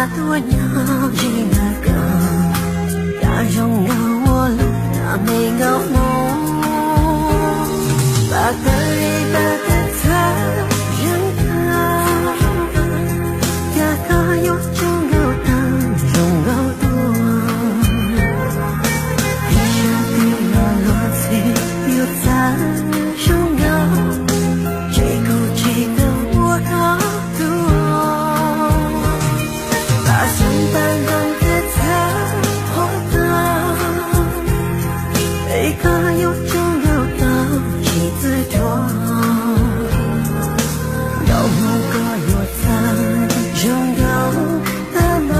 xa多nhau chỉ là cần đã rong ngao我了没ngao梦把对的他人啊呀可有就有的容够多一生的落落最有在容够这口这个我好多把相伴中的他活得每个有就有的几次多有某个有在容够的梦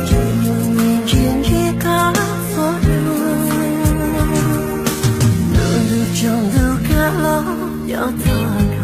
只有面前这个所有路中路个路要走多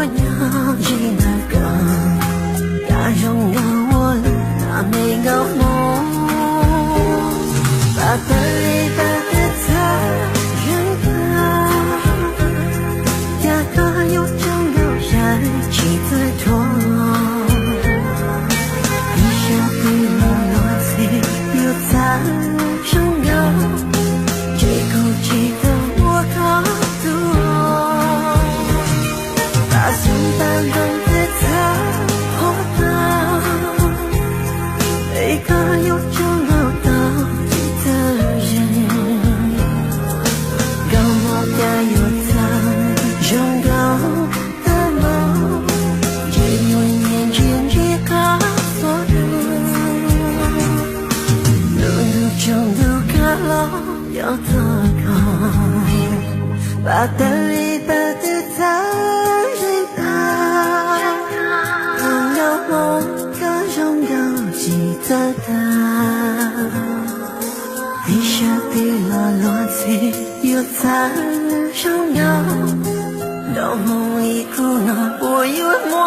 nhau chỉ là cần đã rong ngao我了没ngao梦把对的他人啊呀可有就有人几次多一生的落落最有在容够这口气的我好多相伴中的他活得每个有就有的人高莫该有在容够的梦只有眼前这个所有路中路个路要走够把对的他我的拥有记得的你舍的落落最有在拥有到梦里苦恼我有梦